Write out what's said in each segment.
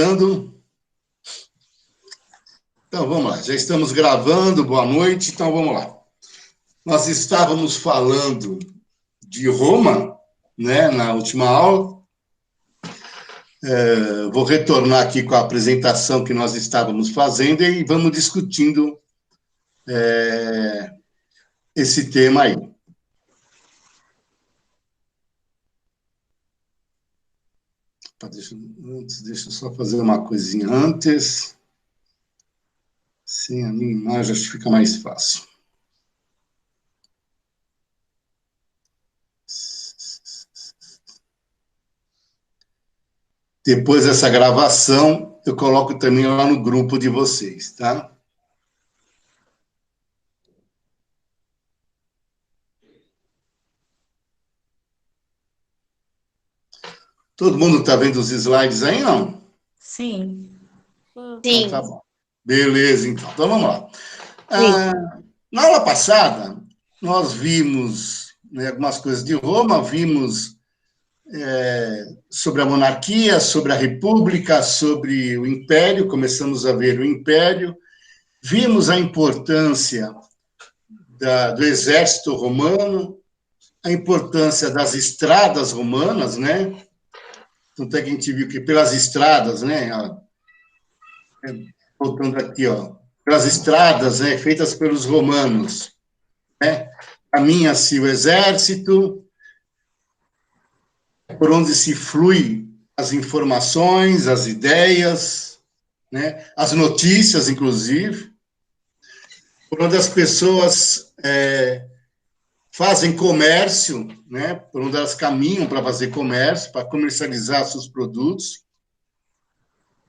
Então, vamos lá, já estamos gravando, boa noite, então vamos lá. Nós estávamos falando de Roma, né, na última aula. Vou retornar aqui com a apresentação que nós estávamos fazendo e vamos discutindo esse tema aí. Deixa eu só fazer uma coisinha antes. Sem a minha imagem, acho que fica mais fácil. Depois dessa gravação, eu coloco também lá no grupo de vocês, tá? Todo mundo está vendo os slides aí, não? Sim. Então, tá bom. Beleza, então. Então, vamos lá. Na aula passada, nós vimos, né, algumas coisas de Roma, vimos sobre a monarquia, sobre a república, sobre o império, começamos a ver o império, vimos a importância do exército romano, a importância das estradas romanas, né? Tanto é que a gente viu que pelas estradas, né? Voltando aqui, ó, pelas estradas, né, feitas pelos romanos, né? Caminha-se o exército, por onde se flui as informações, as ideias, né? As notícias, inclusive, por onde as pessoas fazem comércio, né? Por onde elas caminham para fazer comércio, para comercializar seus produtos.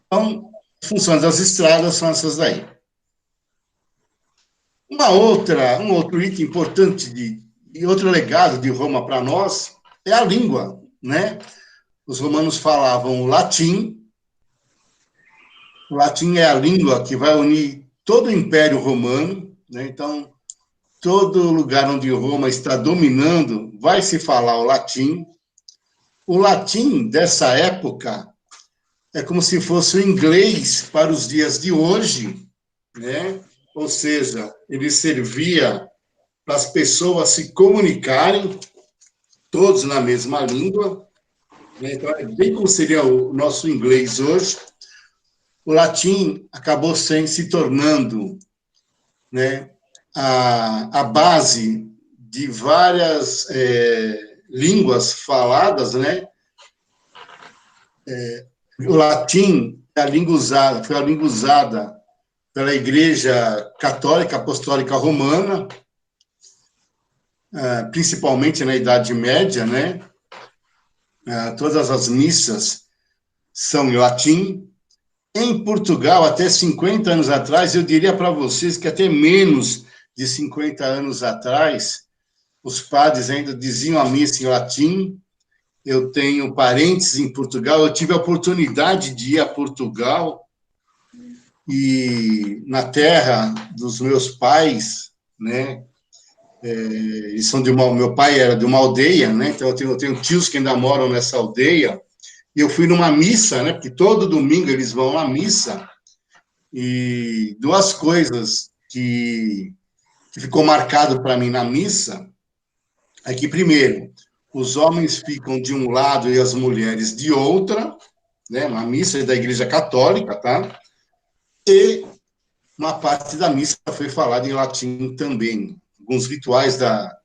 Então, as funções das estradas são essas daí. Um outro item importante e outro legado de Roma para nós é a língua, né? Os romanos falavam o latim. O latim é a língua que vai unir todo o Império Romano, né? Então, todo lugar onde Roma está dominando vai se falar o latim. O latim dessa época é como se fosse o inglês para os dias de hoje, né? Ou seja, ele servia para as pessoas se comunicarem, todos na mesma língua, né? Então, é bem como seria o nosso inglês hoje. O latim acabou se tornando, né, a base de várias línguas faladas, né? O latim é a língua usada, foi a língua usada pela Igreja Católica Apostólica Romana, principalmente na Idade Média, né? Todas as missas são em latim. Em Portugal, até 50 anos atrás, eu diria para vocês que até menos de 50 anos atrás, os padres ainda diziam a missa em latim. Eu tenho parentes em Portugal, eu tive a oportunidade de ir a Portugal e na terra dos meus pais, né? Eles são meu pai era de uma aldeia, né? Então eu tenho tios que ainda moram nessa aldeia. E eu fui numa missa, né? Porque todo domingo eles vão à missa. E duas coisas que ficou marcado para mim na missa é que, primeiro, os homens ficam de um lado e as mulheres de outra, né? Uma missa da Igreja Católica, tá? E uma parte da missa foi falada em latim também. Alguns rituais da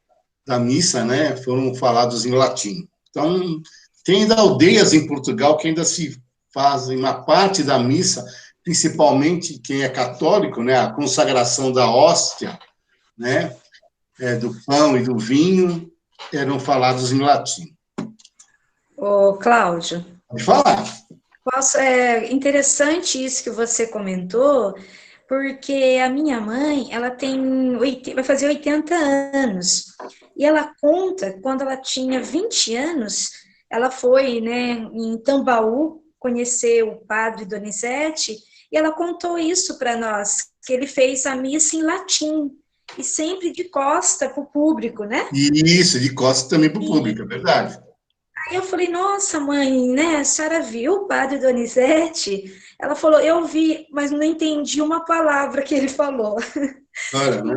missa, né, foram falados em latim. Então, tem ainda aldeias em Portugal que ainda se fazem uma parte da missa, principalmente quem é católico, né, a consagração da hóstia, né, do pão e do vinho, eram falados em latim. Ô, Cláudio. Pode falar. É interessante isso que você comentou, porque a minha mãe, ela vai fazer 80 anos, e ela conta, quando ela tinha 20 anos, ela foi, né, em Tambaú, conhecer o padre Donizete, e ela contou isso para nós, que ele fez a missa em latim, e sempre de costa para o público, né? Isso, de costas também para o público, é verdade. Aí eu falei, nossa, mãe, né, a senhora viu o padre Donizete? Ela falou, eu vi, mas não entendi uma palavra que ele falou. Olha, né?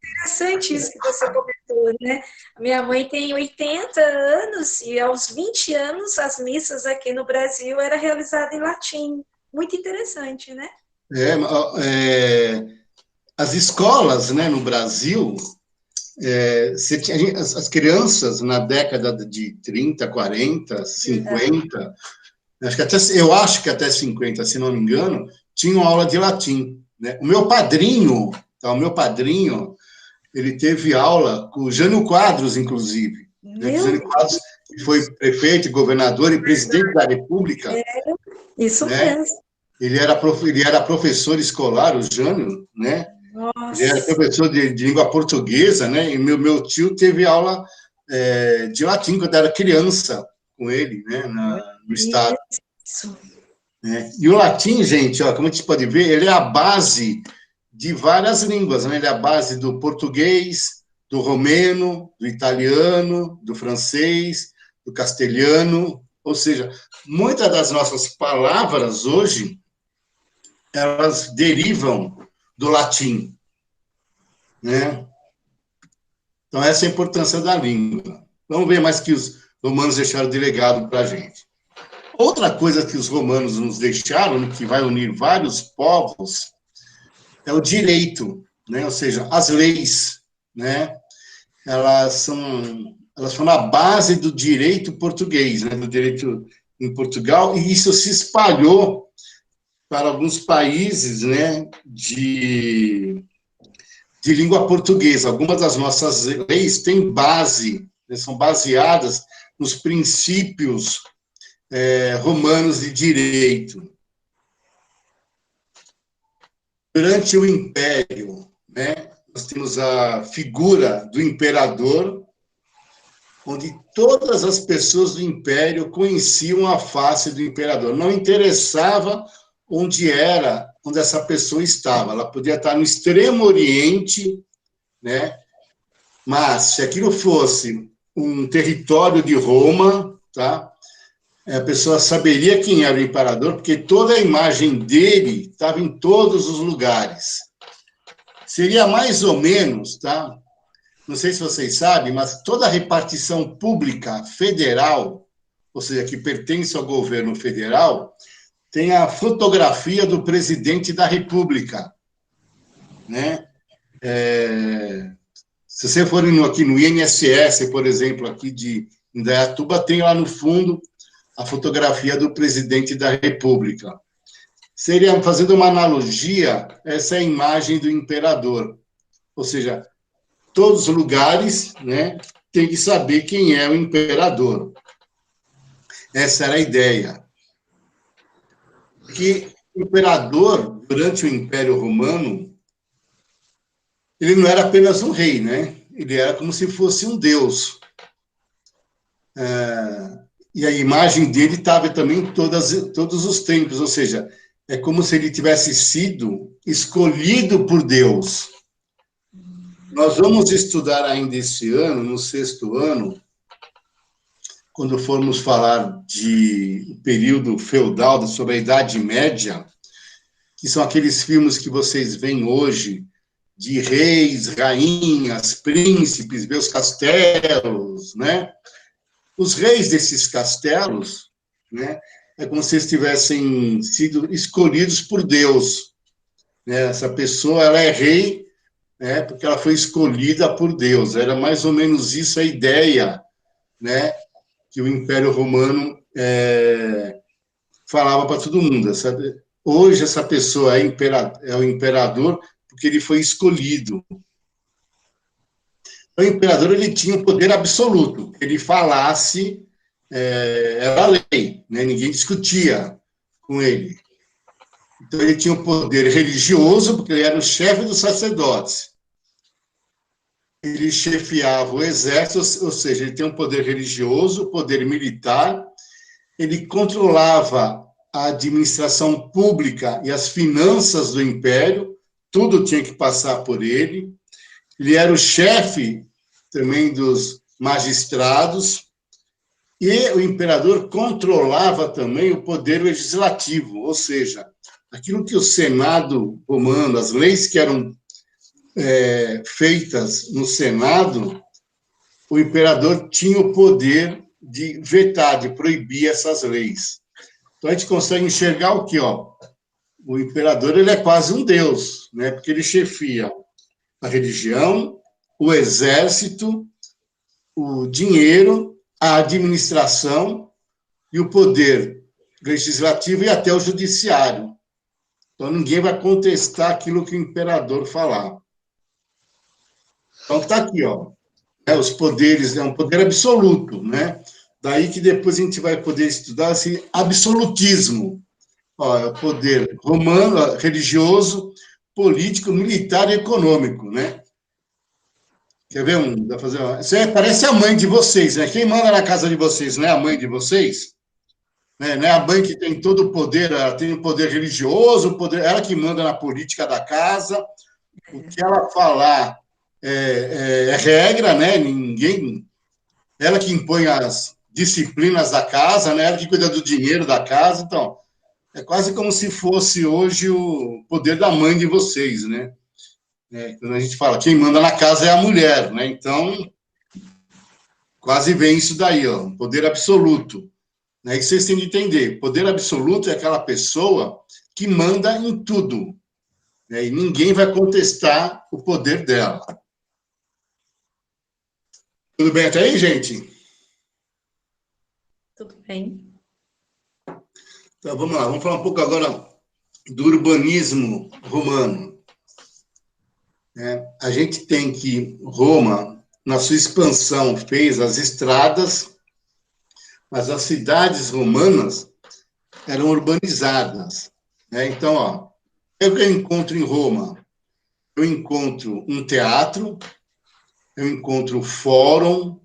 Interessante isso que você comentou, né? A minha mãe tem 80 anos e aos 20 anos as missas aqui no Brasil era realizada em latim. Muito interessante, né? É, as escolas, né, no Brasil, as crianças na década de 30, 40, Verdade. 50, eu acho que até 50, se não me engano, tinham aula de latim, né? O meu padrinho, ele teve aula com o Jânio Quadros, inclusive, né? Que o Jânio Meu, Quadros foi prefeito, governador e presidente da República, isso né? mesmo. Ele era professor escolar, o Jânio, né? Ele era Nossa, professor de língua portuguesa, né? E meu tio teve aula de latim quando era criança com ele, né? No estado. isso. Né? E o latim, gente, ó, como a gente pode ver, ele é a base de várias línguas, né? Ele é a base do português, do romeno, do italiano, do francês, do castelhano, ou seja, muitas das nossas palavras hoje elas derivam do latim, né? Então essa é a importância da língua. Vamos ver mais que os romanos deixaram de legado para a gente. Outra coisa que os romanos nos deixaram, que vai unir vários povos, é o direito, né? Ou seja, as leis, né? Elas são a base do direito português, né? Do direito em Portugal, e isso se espalhou para alguns países, né? De língua portuguesa. Algumas das nossas leis têm base, né? São baseadas nos princípios romanos de direito. Durante o Império, né, nós temos a figura do imperador, onde todas as pessoas do Império conheciam a face do imperador. Não interessava onde essa pessoa estava. Ela podia estar no Extremo Oriente, né? Mas se aquilo fosse um território de Roma, tá? A pessoa saberia quem era o imperador, porque toda a imagem dele estava em todos os lugares. Seria mais ou menos, tá? Não sei se vocês sabem, mas toda a repartição pública federal, ou seja, que pertence ao governo federal, tem a fotografia do presidente da República, né? Se você for aqui no INSS, por exemplo, aqui de Indaiatuba, tem lá no fundo a fotografia do presidente da República. Seria, fazendo uma analogia, essa é a imagem do imperador. Ou seja, todos os lugares, né, tem que saber quem é o imperador. Essa era a ideia. Que o imperador, durante o Império Romano, ele não era apenas um rei, né? Ele era como se fosse um deus. E a imagem dele estava também em todos os tempos, ou seja, é como se ele tivesse sido escolhido por Deus. Nós vamos estudar ainda esse ano, no 6º ano, quando formos falar de período feudal, sobre a Idade Média, que são aqueles filmes que vocês veem hoje, de reis, rainhas, príncipes, ver os castelos, né? Os reis desses castelos, né, é como se eles tivessem sido escolhidos por Deus. Né? Essa pessoa, ela é rei, né, porque ela foi escolhida por Deus. Era mais ou menos isso a ideia, né, que o Império Romano falava para todo mundo. Hoje, essa pessoa é o imperador porque ele foi escolhido. O imperador, ele tinha o poder absoluto. Ele falasse, era lei, né? Ninguém discutia com ele. Então, ele tinha o poder religioso, porque ele era o chefe dos sacerdotes. Ele chefiava o exército, ou seja, ele tem um poder religioso, poder militar, ele controlava a administração pública e as finanças do império, tudo tinha que passar por ele. Ele era o chefe também dos magistrados, E o imperador controlava também o poder legislativo, ou seja, aquilo que o Senado romano, as leis que eram feitas no Senado, o imperador tinha o poder de vetar, de proibir essas leis. Então, a gente consegue enxergar o quê? Ó? O imperador ele é quase um deus, né? Porque ele chefia a religião, o exército, o dinheiro, a administração e o poder legislativo e até o judiciário. Então, ninguém vai contestar aquilo que o imperador falar. Então, está aqui, ó. Os poderes, é um poder absoluto, né? Daí que depois a gente vai poder estudar esse absolutismo. Ó, é o poder romano, religioso, político, militar e econômico, né? Quer ver um? Dá fazer uma... Isso parece a mãe de vocês, né? Quem manda na casa de vocês não é a mãe de vocês? Né? Não é a mãe que tem todo o poder, ela tem o poder religioso, o poder, ela que manda na política da casa, o que ela falar é regra, né? Ninguém. Ela que impõe as disciplinas da casa, né? Ela que cuida do dinheiro da casa, então. É quase como se fosse hoje o poder da mãe de vocês, né? Quando a gente fala, quem manda na casa é a mulher, né? Então, quase vem isso daí, ó, um poder absoluto. Né? E vocês têm de entender, poder absoluto é aquela pessoa que manda em tudo, né? E ninguém vai contestar o poder dela. Tudo bem até aí, gente? Tudo bem. Então, vamos lá, vamos falar um pouco agora do urbanismo romano. A gente tem que Roma, na sua expansão, fez as estradas, mas as cidades romanas eram urbanizadas. Então, ó, o que eu encontro em Roma? Eu encontro um teatro, eu encontro fórum,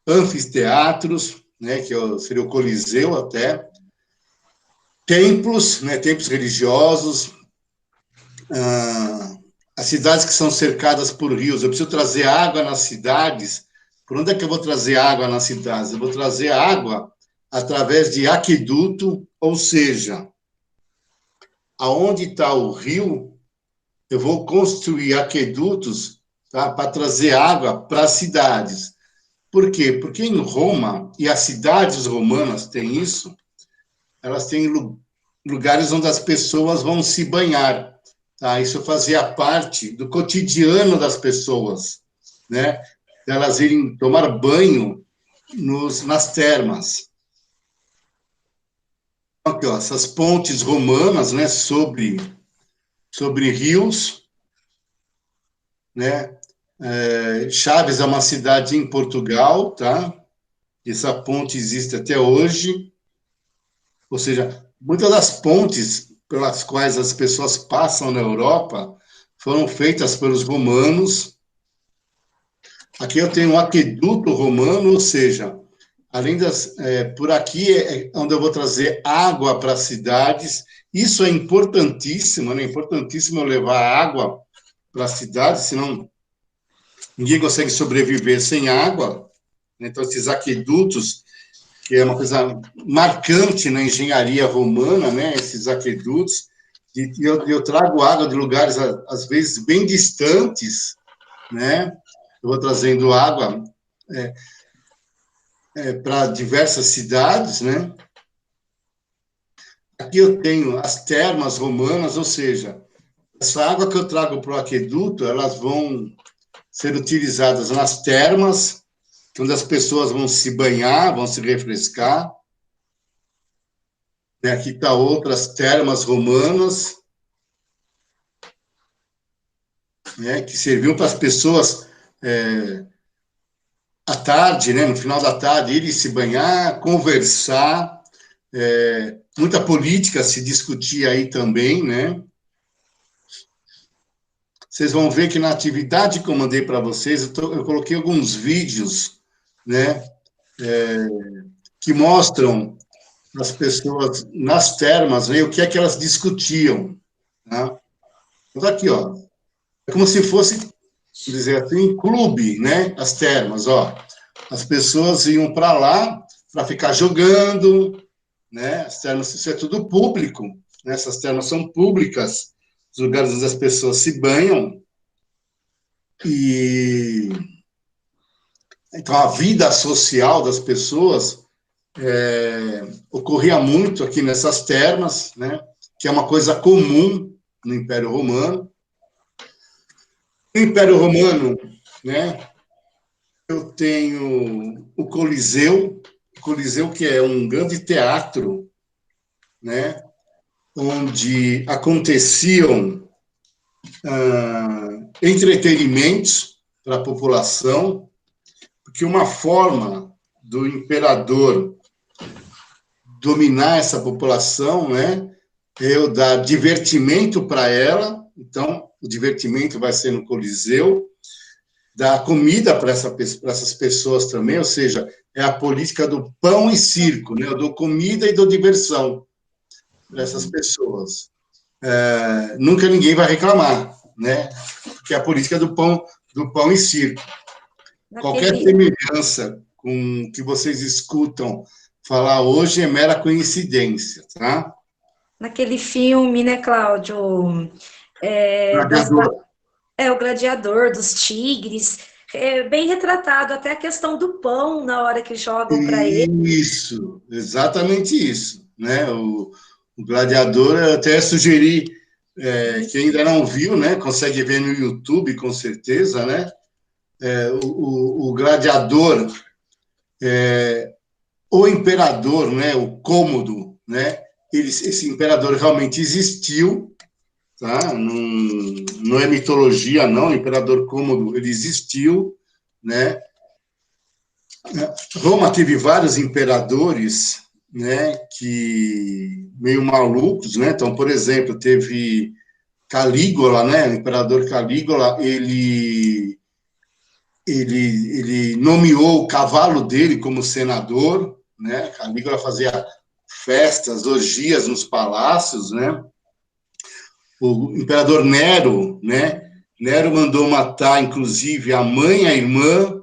anfiteatros, né, que seria o Coliseu até, templos, né, templos religiosos, as cidades que são cercadas por rios. Eu preciso trazer água nas cidades. Por onde é que eu vou trazer água nas cidades? Eu vou trazer água através de aqueduto, ou seja, aonde está o rio, eu vou construir aquedutos, tá, para trazer água para as cidades. Por quê? Porque em Roma, e as cidades romanas têm isso, elas têm lugares onde as pessoas vão se banhar. Tá? Isso fazia parte do cotidiano das pessoas, né? Elas irem tomar banho nas termas. Aqui, ó, essas pontes romanas, né, sobre rios, né? Chaves é uma cidade em Portugal, tá? Essa ponte existe até hoje. Ou seja, muitas das pontes pelas quais as pessoas passam na Europa foram feitas pelos romanos. Aqui eu tenho um aqueduto romano, ou seja, além das, por aqui é onde eu vou trazer água para as cidades. Isso é importantíssimo, né? É importantíssimo eu levar água para as cidades, senão ninguém consegue sobreviver sem água. Então, esses aquedutos, que é uma coisa marcante na engenharia romana, né? Esses aquedutos, e eu trago água de lugares, às vezes, bem distantes, né? Eu vou trazendo água para diversas cidades, né? Aqui eu tenho as termas romanas, ou seja, essa água que eu trago para o aqueduto, elas vão ser utilizadas nas termas, onde as pessoas vão se banhar, vão se refrescar. Aqui está outras termas romanas, né, que serviam para as pessoas à tarde, né, no final da tarde, irem se banhar, conversar. Muita política se discutia aí também, né? Vocês vão ver que na atividade que eu mandei para vocês, eu coloquei alguns vídeos, né, que mostram as pessoas nas termas, né, o que é que elas discutiam. Tá? Então, aqui, ó, é como se fosse, dizer assim, um clube, né, as termas, ó. As pessoas iam para lá para ficar jogando, né? As termas, isso é tudo público, né? Essas termas são públicas, os lugares onde as pessoas se banham, e então a vida social das pessoas ocorria muito aqui nessas termas, né? Que é uma coisa comum no Império Romano. No Império Romano, né? Eu tenho o Coliseu que é um grande teatro, né? Onde aconteciam entretenimentos para a população, porque uma forma do imperador dominar essa população, né, é eu dar divertimento para ela, então o divertimento vai ser no Coliseu, dar comida para essas pessoas também, ou seja, é a política do pão e circo, né, eu dou comida e dou diversão para essas pessoas. Nunca ninguém vai reclamar, né, que é a política do pão e circo. Qualquer Naquele, semelhança com o que vocês escutam falar hoje é mera coincidência, tá? naquele filme, né, Cláudio? É, Gladiador. o Gladiador, dos tigres, é bem retratado, até a questão do pão na hora que jogam para ele. Isso, exatamente isso, né? O Gladiador, eu até sugeri, quem ainda não viu, né? Consegue ver no YouTube, com certeza, né? O Gladiador, o imperador, né? O Cômodo, né? Esse imperador realmente existiu, tá? Não é mitologia, não. O imperador Cômodo, ele existiu, né? Roma teve vários imperadores, né, que meio malucos, né? Então, por exemplo, teve Calígula, né? O imperador Calígula, ele nomeou o cavalo dele como senador, né? Calígula fazia festas, orgias nos palácios, né? O imperador Nero, né? Nero mandou matar, inclusive, a mãe e a irmã,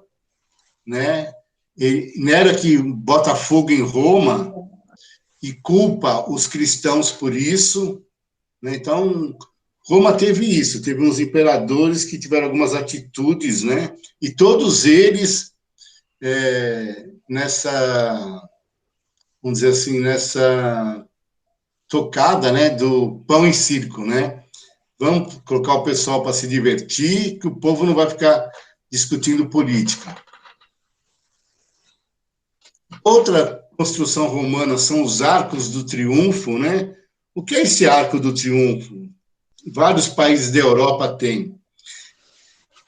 né? Nero que bota fogo em Roma e culpa os cristãos por isso, né? Então, Roma teve isso, teve uns imperadores que tiveram algumas atitudes, né? E todos eles nessa, vamos dizer assim, nessa tocada, né, do pão e circo, né? Vamos colocar o pessoal para se divertir, que o povo não vai ficar discutindo política. Outra construção romana são os arcos do triunfo, né? O que é esse arco do triunfo? Vários países da Europa têm.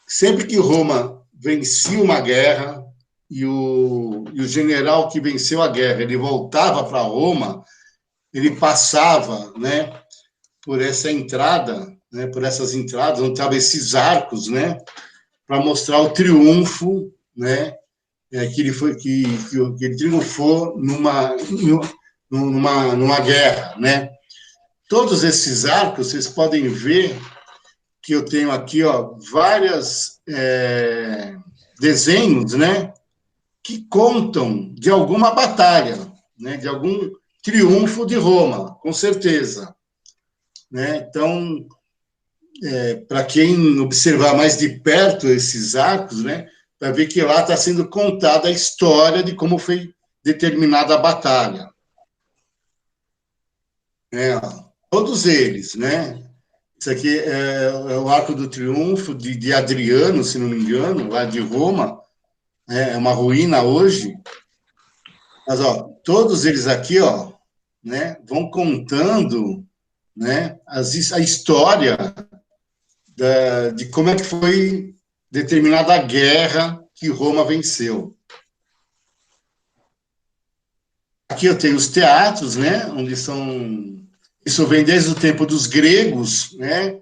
Sempre que Roma vencia uma guerra e o general que venceu a guerra, ele voltava para Roma, ele passava, né, por essa entrada, né, por essas entradas, onde estavam esses arcos, né, para mostrar o triunfo, né, que ele foi que ele triunfou numa guerra, né? Todos esses arcos vocês podem ver que eu tenho aqui, ó, vários desenhos, né, que contam de alguma batalha, né, de algum triunfo de Roma, com certeza, né? Então, para quem observar mais de perto esses arcos, né, vai ver que lá está sendo contada a história de como foi determinada a batalha. Todos eles, né? Isso aqui é o Arco do Triunfo de Adriano, se não me engano, lá de Roma. É uma ruína hoje. Mas, ó, todos eles aqui, ó, né, vão contando, né, a história de como é que foi determinada a guerra que Roma venceu. Aqui eu tenho os teatros, né, onde são... Isso vem desde o tempo dos gregos, né?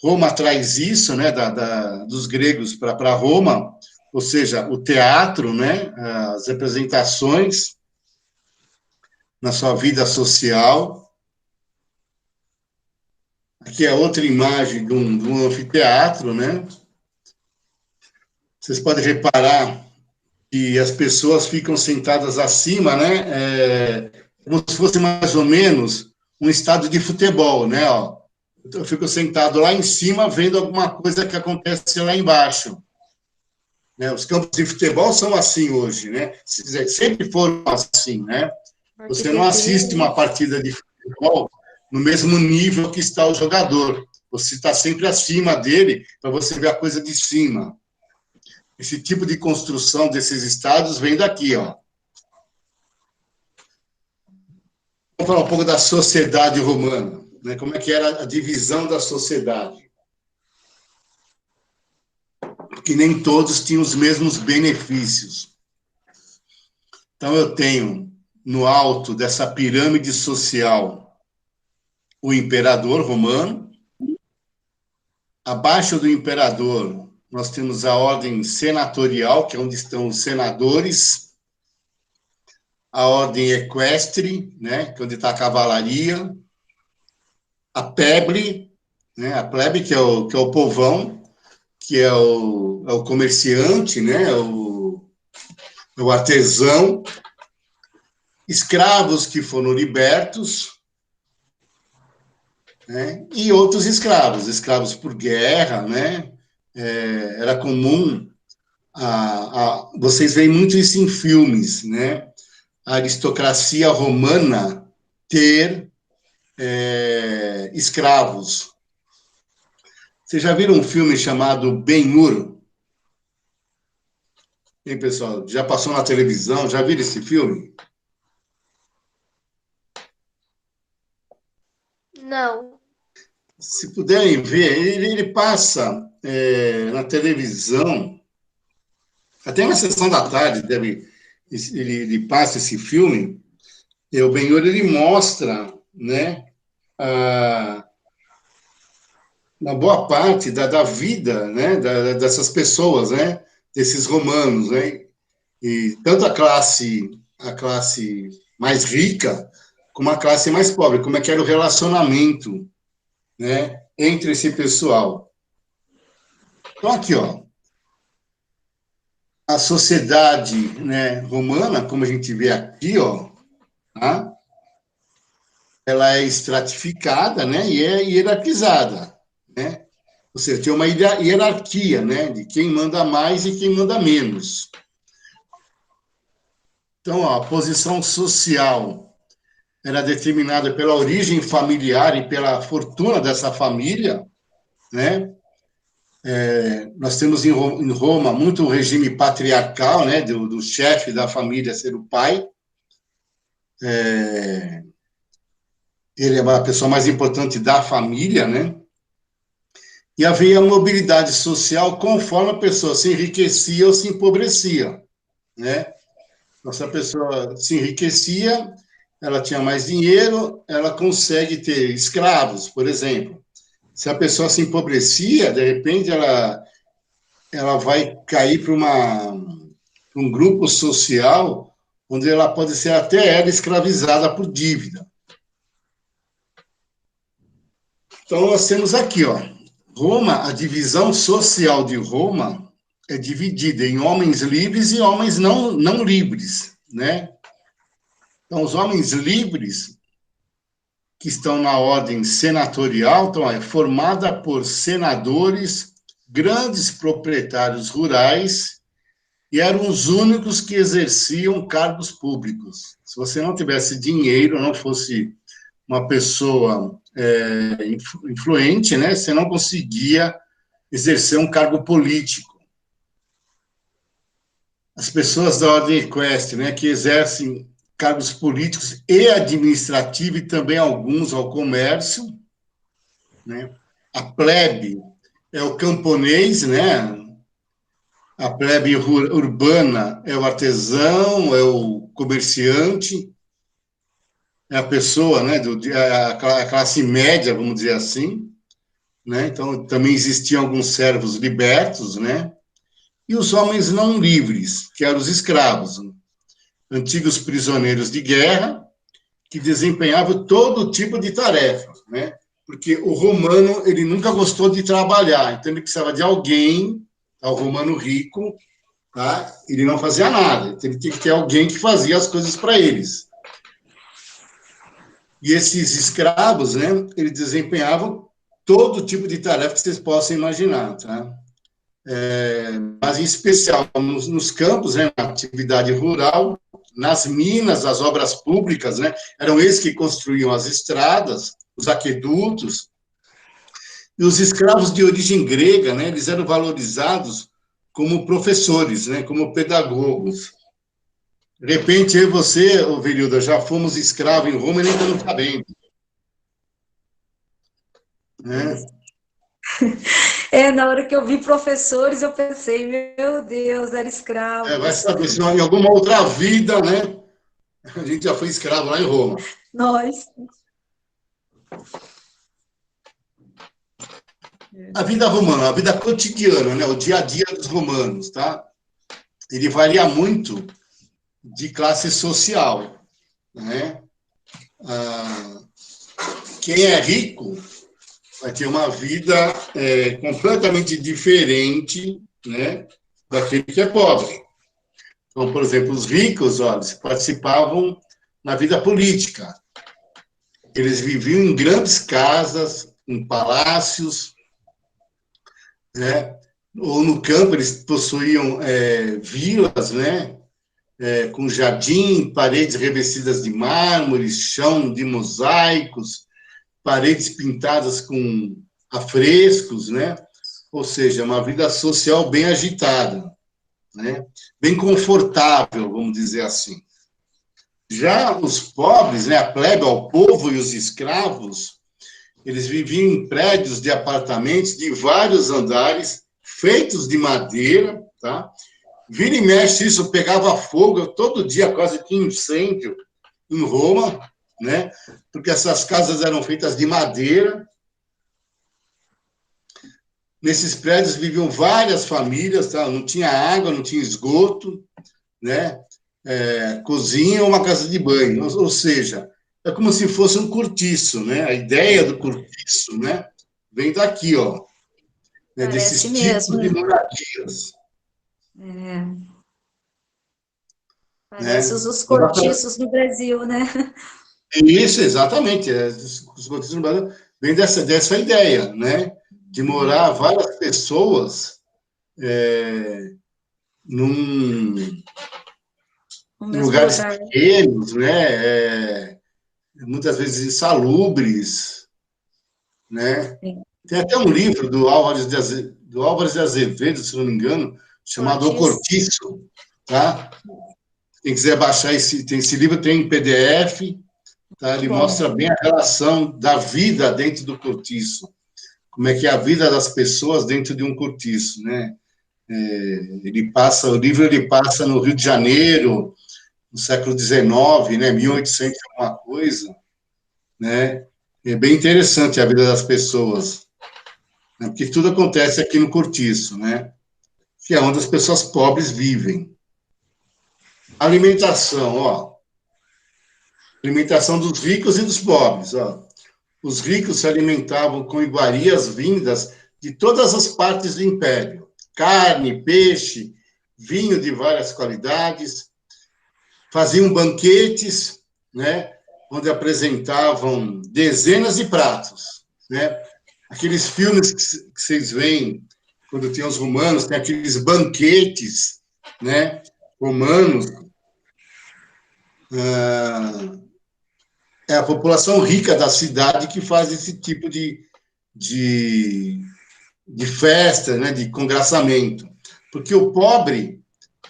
Roma traz isso, né, dos gregos para Roma, ou seja, o teatro, né, as representações na sua vida social. Aqui é outra imagem de um anfiteatro, né? Vocês podem reparar e as pessoas ficam sentadas acima, né? Como se fosse mais ou menos um estádio de futebol, né? Ó. Eu fico sentado lá em cima vendo alguma coisa que acontece lá embaixo. Né? Os campos de futebol são assim hoje, né? Sempre foram assim, né? Você não assiste uma partida de futebol no mesmo nível que está o jogador. Você está sempre acima dele para você ver a coisa de cima. Esse tipo de construção desses estádios vem daqui, ó. Vamos falar um pouco da sociedade romana, né? Como é que era a divisão da sociedade. Porque nem todos tinham os mesmos benefícios. Então, eu tenho, no alto dessa pirâmide social, o imperador romano. Abaixo do imperador, nós temos a ordem senatorial, que é onde estão os senadores. A ordem equestre, né, que é onde está a cavalaria. A plebe, né, a plebe, que é o povão, que é o comerciante, né, é o artesão. Escravos que foram libertos, né? E outros escravos por guerra, né? Era comum, vocês veem muito isso em filmes, né? A aristocracia romana ter escravos. Vocês já viram um filme chamado Ben-Hur? Hein, pessoal? Já passou na televisão? Já viram esse filme? Não. Se puderem ver, ele passa na televisão, até na sessão da tarde, ele passa esse filme, e o Ben-Hur, ele mostra, né, uma boa parte da vida, né, dessas pessoas, né, desses romanos, né, e tanto a classe mais rica, como a classe mais pobre, como é que era o relacionamento, né, entre esse pessoal. Então, aqui, ó, a sociedade, né, romana, como a gente vê aqui, ó, tá? Ela é estratificada, né, e é hierarquizada, né? Ou seja, tem uma hierarquia, né, de quem manda mais e quem manda menos. Então, ó, a posição social era determinada pela origem familiar e pela fortuna dessa família, né? Nós temos em Roma muito o regime patriarcal, né, do chefe da família ser o pai. Ele é a pessoa mais importante da família, né? E havia mobilidade social conforme a pessoa se enriquecia ou se empobrecia, né? Então, se a pessoa se enriquecia, ela tinha mais dinheiro, ela consegue ter escravos, por exemplo. Se a pessoa se empobrecia, de repente ela vai cair para um grupo social onde ela pode ser até ela escravizada por dívida. Então, nós temos aqui, ó, Roma, a divisão social de Roma é dividida em homens livres e homens não livres, né? Então, os homens livres, que estão na ordem senatorial, então, é formada por senadores, grandes proprietários rurais, e eram os únicos que exerciam cargos públicos. Se você não tivesse dinheiro, não fosse uma pessoa influente, né, você não conseguia exercer um cargo político. As pessoas da ordem equestre, né, que exercem cargos políticos e administrativos, e também alguns ao comércio, né? A plebe é o camponês, né? A plebe urbana é o artesão, é o comerciante, é a pessoa, né, a classe média, vamos dizer assim, né? Então, também existiam alguns servos libertos, né? E os homens não livres, que eram os escravos, antigos prisioneiros de guerra, que desempenhavam todo tipo de tarefas, né? Porque o romano, ele nunca gostou de trabalhar, então ele precisava de alguém, o romano rico, tá? Ele não fazia nada, ele tinha que ter alguém que fazia as coisas para eles. E esses escravos, né, eles desempenhavam todo tipo de tarefa que vocês possam imaginar, tá? Mas em especial nos campos, né, na atividade rural, nas minas, as obras públicas, né, eram eles que construíam as estradas, os aquedutos, e os escravos de origem grega, né, eles eram valorizados como professores, né, como pedagogos. De repente, eu e você, Verilda, já fomos escravos em Roma e nem estamos sabendo. Né? Na hora que eu vi professores, eu pensei, meu Deus, eram Vai escravos. saber se em alguma outra vida, né, a gente já foi escravo lá em Roma. Nós. A vida romana, a vida cotidiana, né, o dia a dia dos romanos, tá? Ele varia muito de classe social, né? Quem é rico vai ter uma vida completamente diferente, né, daquele que é pobre. Então, por exemplo, os ricos, olha, participavam na vida política. Eles viviam em grandes casas, em palácios, né? Ou no campo eles possuíam vilas, né? Com jardim, paredes revestidas de mármore, chão de mosaicos, paredes pintadas com afrescos, né? Ou seja, uma vida social bem agitada, né? Bem confortável, vamos dizer assim. Já os pobres, né, a plebe, o povo e os escravos, eles viviam em prédios de apartamentos de vários andares, feitos de madeira, tá? Vira e mexe, isso pegava fogo, todo dia quase tinha incêndio em Roma, né? Porque essas casas eram feitas de madeira. Nesses prédios viviam várias famílias, tá? Não tinha água, não tinha esgoto, né? Cozinha ou uma casa de banho, ou seja, é como se fosse um cortiço, né? A ideia do cortiço, né? Vem daqui, ó, né? Parece Desses tipos mesmo. de moradias, Parece né? os cortiços no Brasil, né? Isso, exatamente. Os cortiços no Brasil vem dessa ideia, né? De morar várias pessoas num, No em mesmo lugares lugar. pequenos, né? Muitas vezes insalubres, né? Sim. Tem até um livro do Álvares de Azevedo, se não me engano, chamado O Cortiço. Cortiço, tá? Quem quiser baixar esse livro, tem em PDF, tá? Ele Bom. mostra bem a relação da vida dentro do cortiço, como é que é a vida das pessoas dentro de um cortiço, né? O livro ele passa no Rio de Janeiro, no século XIX, né? 1800 e alguma coisa, né? É bem interessante a vida das pessoas, né? Porque tudo acontece aqui no cortiço, né? Que é onde as pessoas pobres vivem. Alimentação, ó. Alimentação dos ricos e dos pobres, ó. Os ricos se alimentavam com iguarias vindas de todas as partes do império: carne, peixe, vinho de várias qualidades. Faziam banquetes, né? Onde apresentavam dezenas de pratos, né? Aqueles filmes que vocês veem quando tem os romanos, tem aqueles banquetes, né? Romanos. É a população rica da cidade que faz esse tipo de, de festa, né? De congraçamento. Porque o pobre,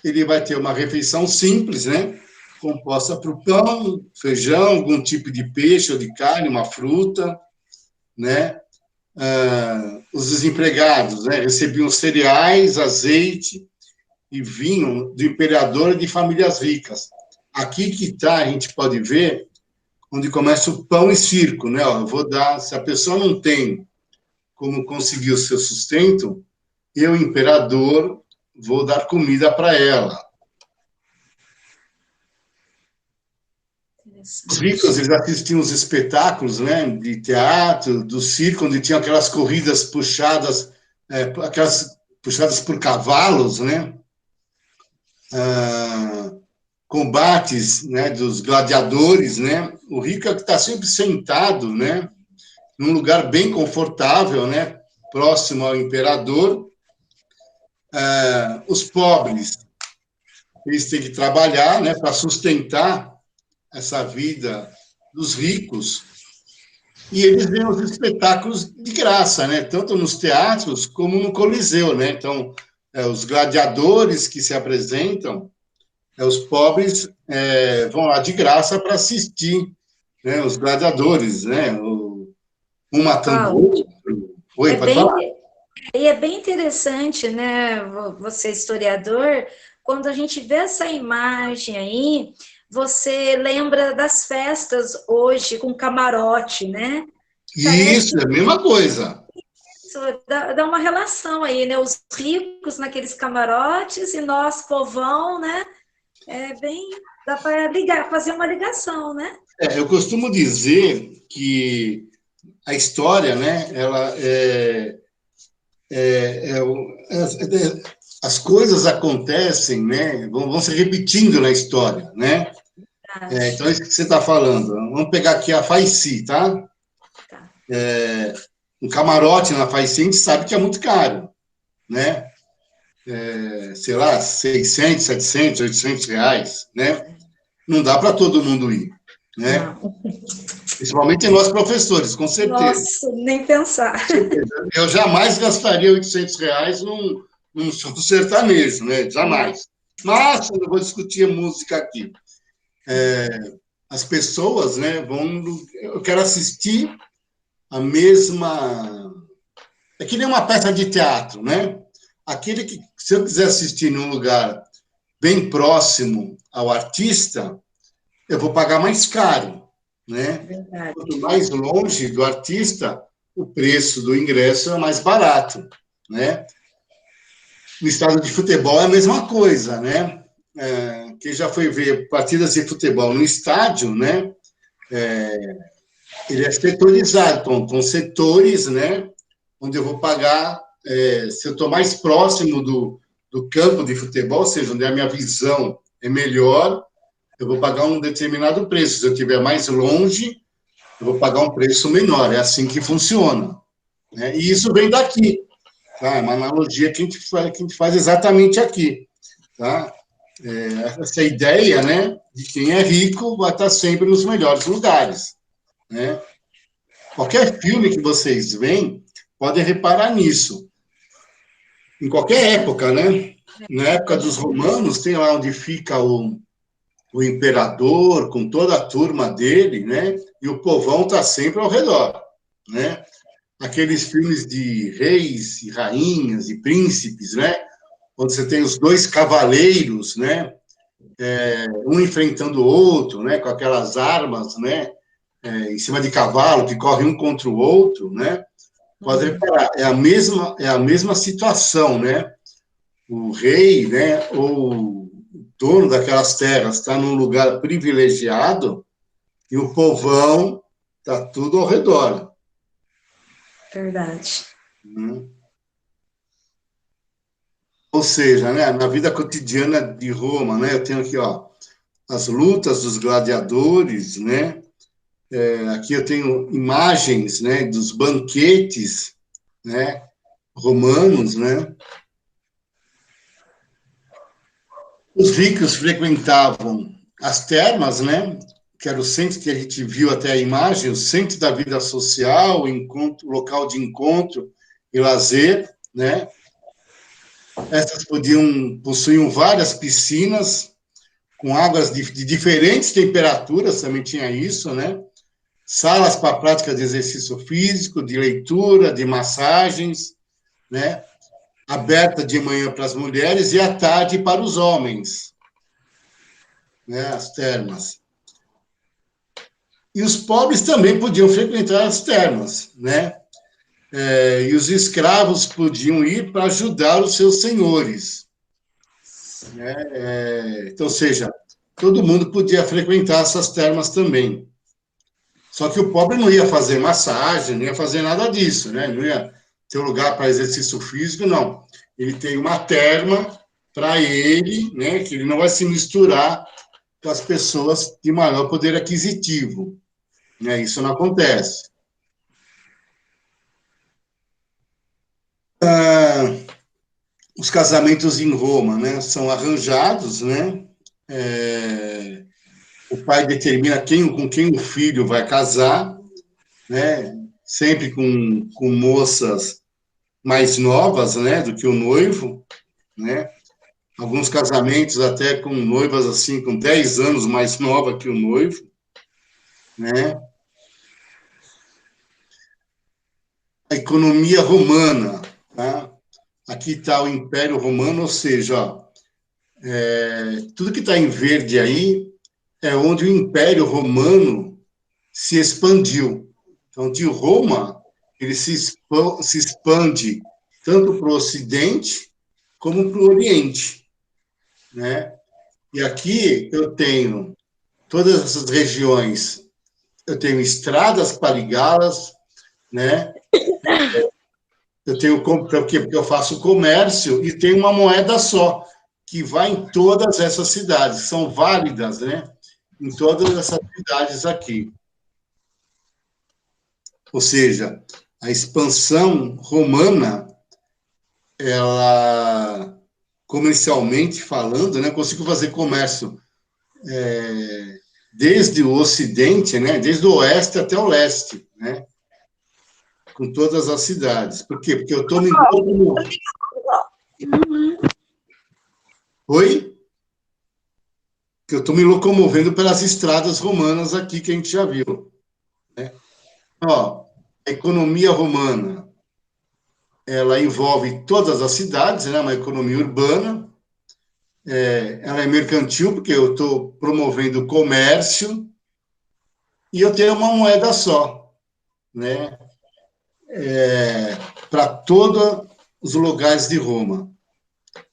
ele vai ter uma refeição simples, né? Composta por pão, feijão, algum tipo de peixe ou de carne, uma fruta, né? Os desempregados, né? Recebiam cereais, azeite e vinho do imperador e de famílias ricas. Aqui que está, a gente pode ver onde começa o pão e circo, né? Ó, eu vou dar, se a pessoa não tem como conseguir o seu sustento, eu, imperador, vou dar comida para ela. Os ricos, eles assistiam os espetáculos, né, de teatro, do circo, onde tinham aquelas corridas puxadas, aquelas puxadas por cavalos, né? combates, né, dos gladiadores, né? O rico é que está sempre sentado, né, num lugar bem confortável, né, próximo ao imperador. Os pobres, eles têm que trabalhar, né, para sustentar essa vida dos ricos, e eles veem os espetáculos de graça, né, tanto nos teatros como no Coliseu, né? Então, os gladiadores que se apresentam, os pobres vão lá de graça para assistir, né, os gladiadores, né, um matando o Cláudio, outro. Oi, é pode bem, falar. e é bem interessante, né, você historiador, quando a gente vê essa imagem aí, você lembra das festas hoje com camarote, né? Parece Isso, é a mesma coisa. isso, dá uma relação aí, né? Os ricos naqueles camarotes e nós, povão, né? É bem, dá para ligar, fazer uma ligação, né? Eu costumo dizer que a história, né, ela as coisas acontecem, né, vão se repetindo na história, né? Então, é isso que você está falando. Vamos pegar aqui a Faici, tá? Tá. Um camarote na Faici, a gente sabe que é muito caro, né? Sei lá, 600, 700, 800 reais, né? Não dá para todo mundo ir, né? Não. Principalmente nós professores, com certeza. Nossa, nem pensar. Com certeza. Eu jamais gastaria 800 reais num show sertanejo, né? Não. Jamais. Mas, eu não vou discutir a música aqui. As pessoas, né, eu quero assistir a mesma... É que nem uma peça de teatro, né? Aquele que, se eu quiser assistir num lugar bem próximo ao artista, eu vou pagar mais caro, né? Verdade. Quanto mais longe do artista, o preço do ingresso é mais barato, né? No estádio de futebol é a mesma coisa, né? Quem já foi ver partidas de futebol no estádio, né? Ele é setorizado, então, com setores, né? Onde eu vou pagar, se eu estou mais próximo do campo de futebol, ou seja, onde a minha visão é melhor, eu vou pagar um determinado preço. Se eu estiver mais longe, eu vou pagar um preço menor. É assim que funciona, né? E isso vem daqui, tá? É uma analogia que a gente faz exatamente aqui, tá? Essa ideia, né, de quem é rico vai estar sempre nos melhores lugares, né? Qualquer filme que vocês veem, podem reparar nisso. Em qualquer época, né? Na época dos romanos, tem lá onde fica o imperador com toda a turma dele, né? E o povão está sempre ao redor, né? Aqueles filmes de reis e rainhas e príncipes, né? Onde você tem os dois cavaleiros, né? Um enfrentando o outro, né? Com aquelas armas, né? Em cima de cavalo que corre um contra o outro, né? Pode reparar, é a mesma situação, né? O rei, né? Ou o dono daquelas terras está num lugar privilegiado e o povão está tudo ao redor. Verdade. Né? Ou seja, né, na vida cotidiana de Roma, né, eu tenho aqui, ó, as lutas dos gladiadores, né? Aqui eu tenho imagens, né, dos banquetes, né, romanos, né? Os ricos frequentavam as termas, né? Que era o centro que a gente viu até a imagem, o centro da vida social, o encontro, local de encontro e lazer, né? Essas possuíam várias piscinas com águas de diferentes temperaturas, também tinha isso, né? Salas para prática de exercício físico, de leitura, de massagens, né? Aberta de manhã para as mulheres e à tarde para os homens, né? As termas. E os pobres também podiam frequentar as termas, né? E os escravos podiam ir para ajudar os seus senhores, né? Então, ou seja, todo mundo podia frequentar essas termas também. Só que o pobre não ia fazer massagem, não ia fazer nada disso, né? Não ia ter um lugar para exercício físico, não. Ele tem uma terma, para ele, né, que ele não vai se misturar com as pessoas de maior poder aquisitivo. Né? Isso não acontece. Os casamentos em Roma, né, são arranjados, né? O pai determina com quem o filho vai casar, né? Sempre com moças mais novas, né, do que o noivo, né? Alguns casamentos até com noivas assim, com 10 anos mais nova que o noivo, né? A economia romana, tá? Aqui está o Império Romano, ou seja, ó, tudo que está em verde aí é onde o Império Romano se expandiu. Então, de Roma, ele se expande tanto para o Ocidente como para o Oriente, né? E aqui eu tenho todas essas regiões, eu tenho estradas para ligá-las, né? Eu tenho porque eu faço comércio e tenho uma moeda só que vai em todas essas cidades, são válidas, né? Em todas essas cidades aqui. Ou seja, a expansão romana, ela, comercialmente falando, né, consigo fazer comércio desde o Ocidente, né, desde o Oeste até o Leste, né, com todas as cidades. Por quê? Porque eu estou me... Oi? Que eu estou me locomovendo pelas estradas romanas aqui, que a gente já viu. Né? Ó, a economia romana, ela envolve todas as cidades, né? Uma economia urbana, ela é mercantil, porque eu estou promovendo o comércio, e eu tenho uma moeda só, né? Para todos os lugares de Roma,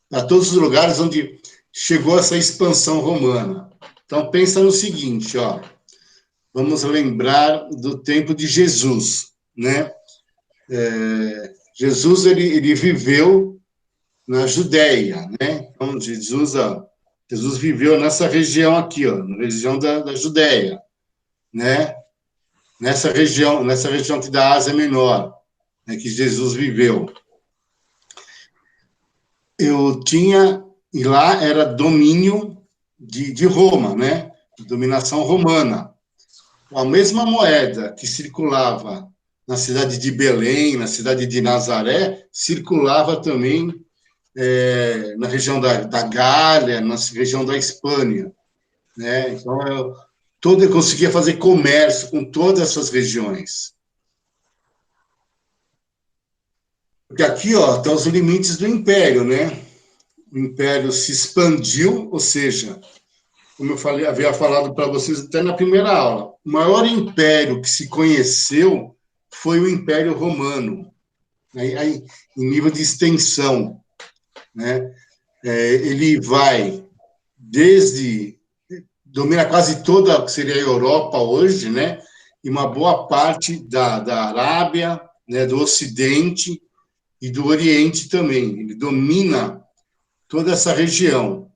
para todos os lugares onde chegou essa expansão romana. Então, pensa no seguinte, ó, vamos lembrar do tempo de Jesus, né? Jesus, ele viveu na Judéia, né? Então, Jesus viveu nessa região aqui, ó, na região da Judéia, né? Nessa região aqui da Ásia Menor, né, que Jesus viveu. E lá era domínio de Roma, né? Dominação romana. A mesma moeda que circulava na cidade de Belém, na cidade de Nazaré, circulava também na região da Gália, na região da Espanha, né? Então, eu conseguia fazer comércio com todas essas regiões. Porque aqui, ó, estão os limites do império, né? O império se expandiu, ou seja, como havia falado para vocês até na primeira aula, o maior império que se conheceu foi o Império Romano, né? Em nível de extensão, né? Ele vai domina quase toda o que seria a Europa hoje, né? E uma boa parte da Arábia, né? Do Ocidente e do Oriente também. Ele domina toda essa região.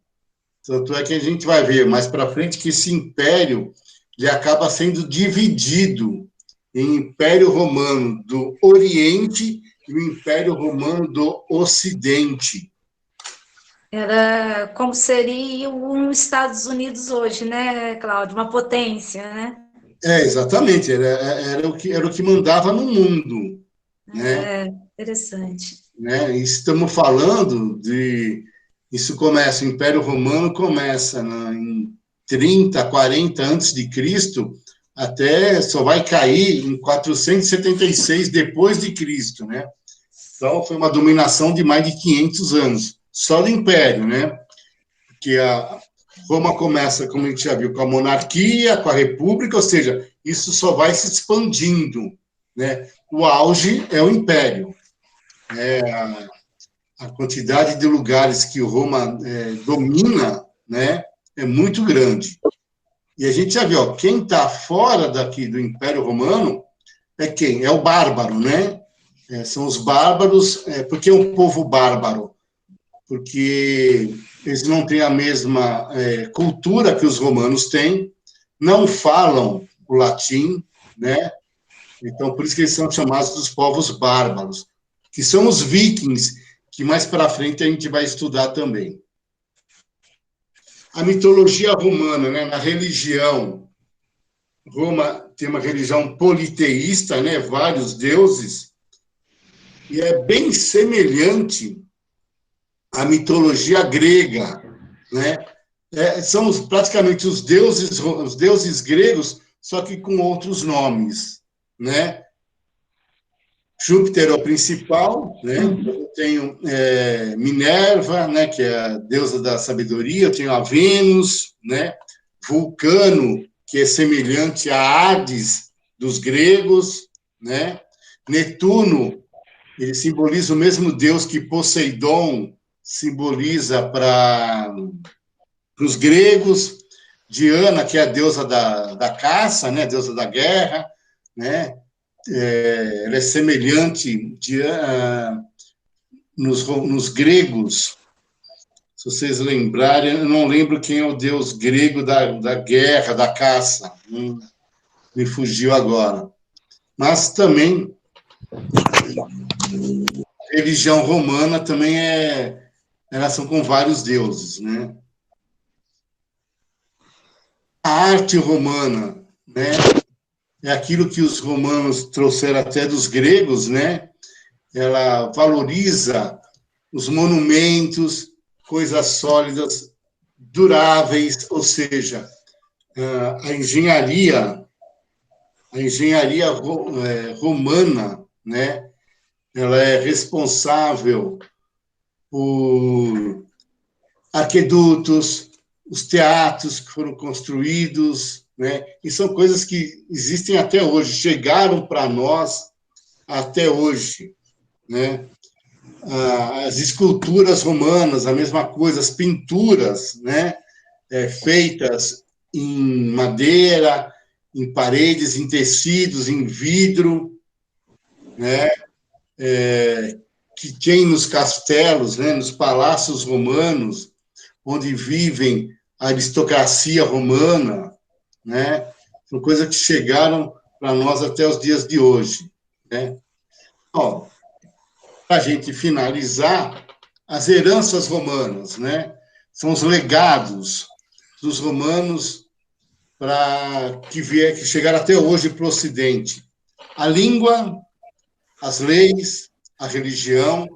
Tanto é que a gente vai ver mais para frente que esse império ele acaba sendo dividido em Império Romano do Oriente e o Império Romano do Ocidente. Era como seria os Estados Unidos hoje, né, Cláudio? Uma potência, né? Exatamente, era o que mandava no mundo, né? Interessante. Né? Estamos falando isso começa, o Império Romano começa em 30, 40 antes de Cristo, até só vai cair em 476 depois de Cristo, né? Então foi uma dominação de mais de 500 anos, só do Império, né? Porque a Roma começa, como a gente já viu, com a monarquia, com a república, ou seja, isso só vai se expandindo, né? O auge é o Império. A quantidade de lugares que Roma domina, né, é muito grande. E a gente já viu, ó, quem está fora daqui do Império Romano é quem? É o bárbaro, né? São os bárbaros, porque é um povo bárbaro. porque eles não têm a mesma cultura que os romanos têm, não falam o latim, né? Então, por isso que eles são chamados dos povos bárbaros, que são os vikings, que mais para frente a gente vai estudar também. A mitologia romana, né, na religião, Roma tem uma religião politeísta, né, vários deuses, e é bem semelhante à mitologia grega, né? São praticamente os deuses gregos, só que com outros nomes, né? Júpiter é o principal, né? Eu tenho Minerva, né, que é a deusa da sabedoria, eu tenho a Vênus, né? Vulcano, que é semelhante a Hades dos gregos, né? Netuno, ele simboliza o mesmo deus que Poseidon simboliza para os gregos. Diana, que é a deusa da caça, né? A deusa da guerra, né? Ela é semelhante nos gregos. Se vocês lembrarem, eu não lembro quem é o deus grego da guerra, da caça. Me fugiu agora. Mas também a religião romana também é relação com vários deuses, né? A arte romana, né? É aquilo que os romanos trouxeram até dos gregos, né? Ela valoriza os monumentos, coisas sólidas, duráveis, ou seja, a engenharia romana, né? Ela é responsável por aquedutos, os teatros que foram construídos, né? E são coisas que existem até hoje, chegaram para nós até hoje, né? As esculturas romanas, a mesma coisa, as pinturas, né? Feitas em madeira, em paredes, em tecidos, em vidro, né? Que tem nos castelos, né? Nos palácios romanos, onde vivem a aristocracia romana, né? São coisas que chegaram para nós até os dias de hoje, né? Para a gente finalizar, as heranças romanas, né? São os legados dos romanos que chegaram até hoje para o Ocidente. A língua, as leis, a religião,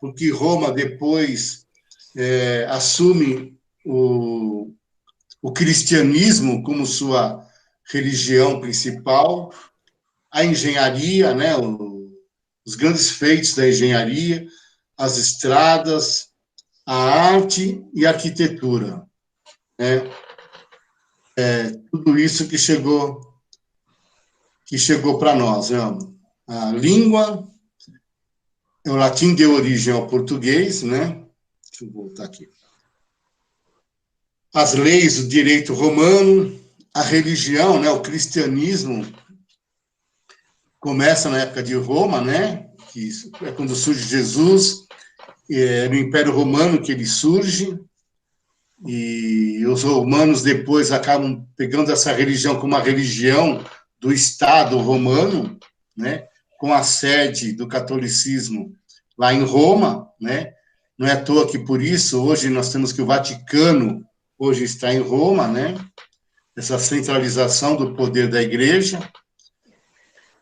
porque Roma depois assume o cristianismo como sua religião principal, a engenharia, né, os grandes feitos da engenharia, as estradas, a arte e a arquitetura, né? Tudo isso que chegou para nós, né? A língua, o latim deu origem ao português, né? Deixa eu voltar aqui. As leis do direito romano, a religião, né? O cristianismo começa na época de Roma, né? Que é quando surge Jesus, no Império Romano que ele surge, e os romanos depois acabam pegando essa religião como uma religião do Estado romano, né? Com a sede do catolicismo lá em Roma, né? Não é à toa que por isso hoje nós temos que o Vaticano hoje está em Roma, né? Essa centralização do poder da Igreja.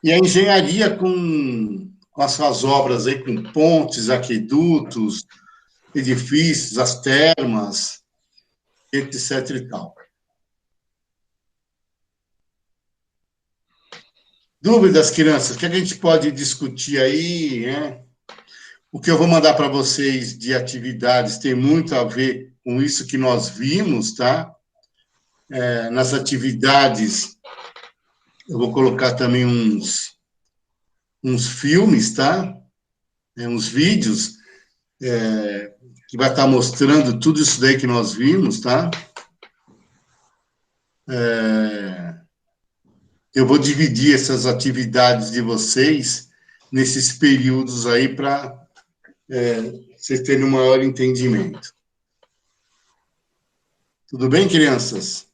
E a engenharia com as suas obras aí, com pontes, aquedutos, edifícios, as termas, etc. e tal. Dúvidas, crianças? O que a gente pode discutir aí, né? O que eu vou mandar para vocês de atividades tem muito a ver com isso que nós vimos, tá? Nas atividades, eu vou colocar também uns filmes, tá? Uns vídeos que vai estar mostrando tudo isso daí que nós vimos, tá? Eu vou dividir essas atividades de vocês nesses períodos aí para vocês terem um maior entendimento. Tudo bem, crianças?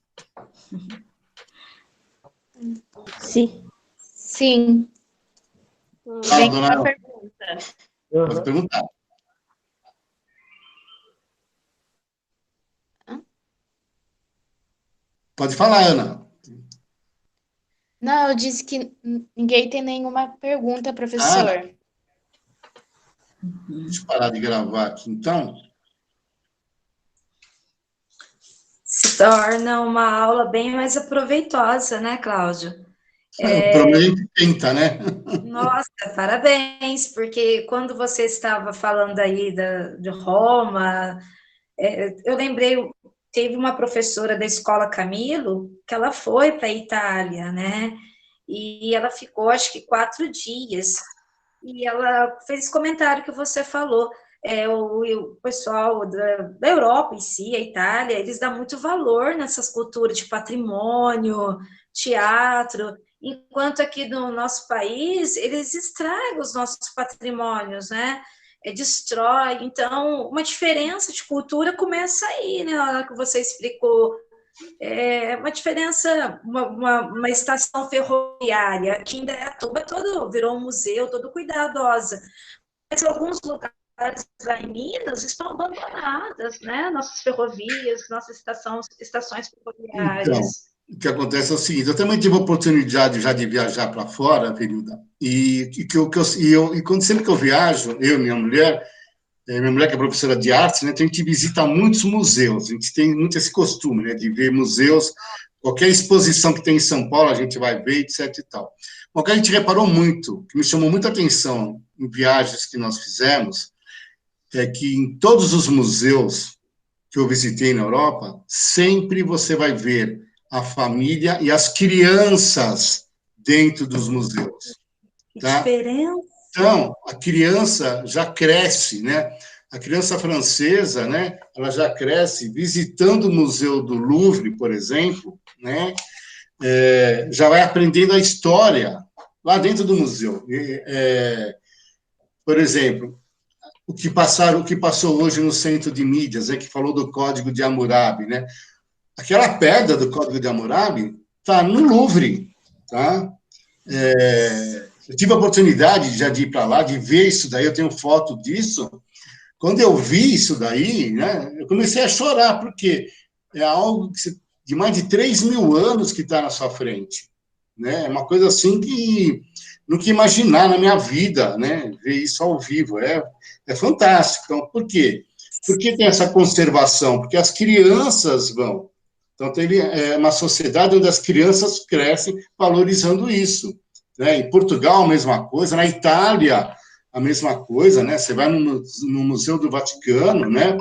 Sim. Sim. Fala, Tem dona uma Ana. pergunta. Pode perguntar. Pode falar, Ana. Não, eu disse que ninguém tem nenhuma pergunta, professor. Deixa eu parar de gravar aqui, então. Se torna uma aula bem mais proveitosa, né, Cláudio? Pelo menos a gente tenta, né? Nossa, parabéns, porque quando você estava falando aí de Roma, eu lembrei, teve uma professora da Escola Camilo, que ela foi para a Itália, né? E ela ficou, acho que 4 dias. E ela fez esse comentário que você falou. O pessoal da Europa em si, a Itália, eles dão muito valor nessas culturas de patrimônio, teatro, enquanto aqui no nosso país, eles estragam os nossos patrimônios, né? Destrói. Então, uma diferença de cultura começa aí, né? Na hora que você explicou uma diferença, uma estação ferroviária, aqui em Indaiatuba virou um museu, todo cuidadosa, mas alguns lugares lá em Minas estão abandonadas, né? Nossas ferrovias, nossas estações Então, ferroviárias. o que acontece é o seguinte, eu também tive a oportunidade já de viajar para fora, Perilda, sempre que eu viajo, eu e minha mulher que é professora de arte, né, então a gente visita muitos museus, a gente tem muito esse costume, né, de ver museus, qualquer exposição que tem em São Paulo, a gente vai ver, etc e tal. O que a gente reparou muito, que me chamou muita atenção em viagens que nós fizemos, é que em todos os museus que eu visitei na Europa, sempre você vai ver a família e as crianças dentro dos museus. Que Tá? diferença! Então, a criança já cresce, né? A criança francesa, né? Ela já cresce visitando o Museu do Louvre, por exemplo, né? Já vai aprendendo a história lá dentro do museu. Por exemplo, o que passou hoje no Centro de Mídias, né? Que falou do Código de Hammurabi, né? Aquela pedra do Código de Hammurabi está no Louvre, tá? Eu tive a oportunidade já de ir para lá, de ver isso daí, eu tenho foto disso. Quando eu vi isso daí, né, eu comecei a chorar, porque é algo de mais de 3.000 anos que está na sua frente. Né? É uma coisa assim que nunca imaginar na minha vida, né, ver isso ao vivo. É fantástico. Então, por quê? Por que tem essa conservação? Porque as crianças vão. Então, é uma sociedade onde as crianças crescem valorizando isso. Né? Em Portugal, a mesma coisa. Na Itália, a mesma coisa. Né? Você vai no Museu do Vaticano, né?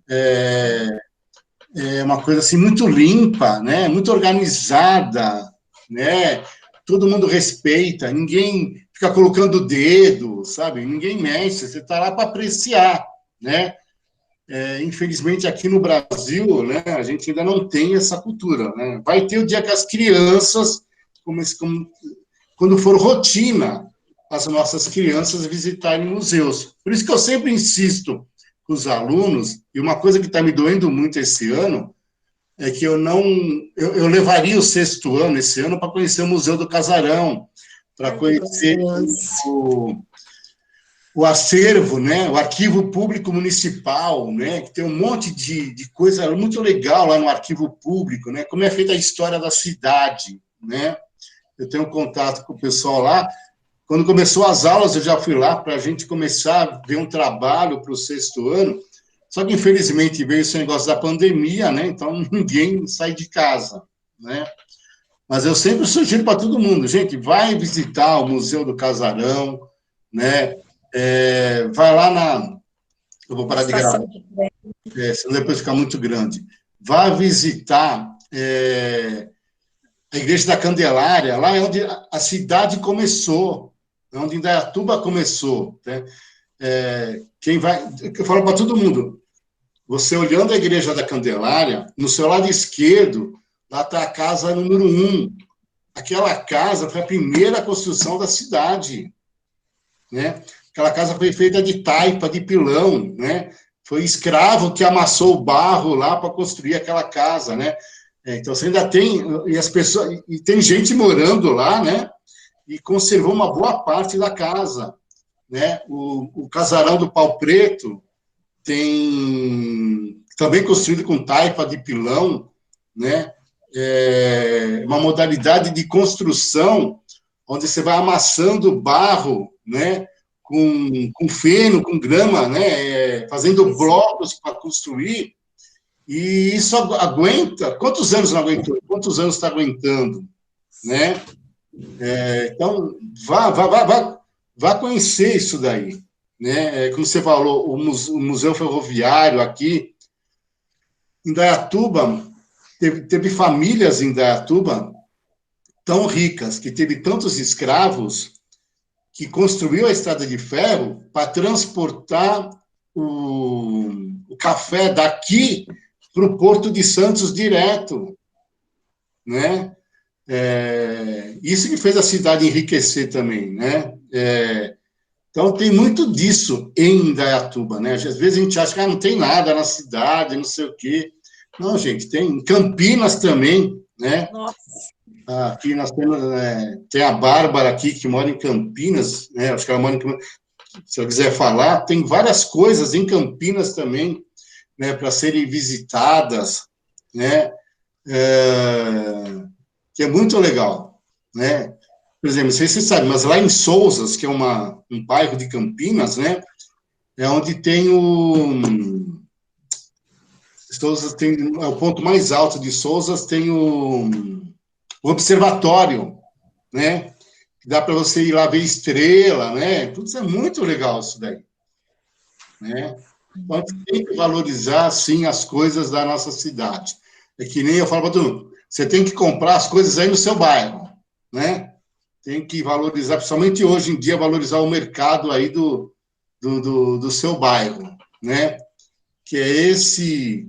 É uma coisa assim muito limpa, né? Muito organizada, né? Todo mundo respeita, ninguém fica colocando o dedo, sabe? Ninguém mexe, você está lá para apreciar, né? Infelizmente, aqui no Brasil, né, a gente ainda não tem essa cultura. Né? Vai ter o dia que as crianças, quando for rotina, as nossas crianças visitarem museus. Por isso que eu sempre insisto com os alunos, e uma coisa que está me doendo muito esse ano, é que eu levaria o 6º ano, esse ano, para conhecer o Museu do Casarão, para conhecer o acervo, né, o Arquivo Público Municipal, né, que tem um monte de coisa muito legal lá no Arquivo Público, né, como é feita a história da cidade, né. Eu tenho contato com o pessoal lá. Quando começou as aulas, eu já fui lá para a gente começar a ver um trabalho para o 6º ano, só que, infelizmente, veio esse negócio da pandemia, né, então ninguém sai de casa, né. Mas eu sempre sugiro para todo mundo, gente, vai visitar o Museu do Casarão, né, vai lá eu vou parar de gravar, senão depois fica muito grande. Vá visitar a Igreja da Candelária, lá é onde a cidade começou, é onde Indaiatuba começou. Né? Eu falo para todo mundo, você olhando a Igreja da Candelária, no seu lado esquerdo, lá está a casa número 1. Aquela casa foi a primeira construção da cidade. Né? aquela casa foi feita de taipa, de pilão, né? Foi escravo que amassou o barro lá para construir aquela casa, né? Então, você ainda tem, e as pessoas, e tem gente morando lá, né? E conservou uma boa parte da casa, né? O casarão do Pau Preto tem também construído com taipa de pilão, né? Uma modalidade de construção onde você vai amassando barro, né? Com feno, com grama, né? Fazendo blocos para construir. E isso aguenta. Quantos anos não aguentou? Quantos anos está aguentando, né? Então, vá conhecer isso daí, né? Como você falou, o Museu Ferroviário aqui em Indaiatuba, teve famílias em Indaiatuba tão ricas, que teve tantos escravos, que construiu a estrada de ferro para transportar o café daqui para o Porto de Santos direto, né? Isso que fez a cidade enriquecer também, né? Então, tem muito disso em Indaiatuba, né? Às vezes a gente acha que não tem nada na cidade, não sei o quê. Não, gente, tem em Campinas também, né? Nossa. Aqui nós temos, tem a Bárbara aqui, que mora em Campinas, né? Acho que ela mora em Campinas. Se eu quiser falar, tem várias coisas em Campinas também, né? Para serem visitadas, né? Que é muito legal, né? Por exemplo, não sei se você sabe, mas lá em Sousas, que é um bairro de Campinas, né? É onde tem Sousas é o ponto mais alto de Sousas, tem o observatório, né? Dá para você ir lá ver estrela, né? Tudo isso é muito legal isso daí, né? Então, a gente tem que valorizar, sim, as coisas da nossa cidade. É que nem eu falo para todo mundo, você tem que comprar as coisas aí no seu bairro, né? Tem que valorizar, principalmente hoje em dia, valorizar o mercado aí do seu bairro, né? Que é esse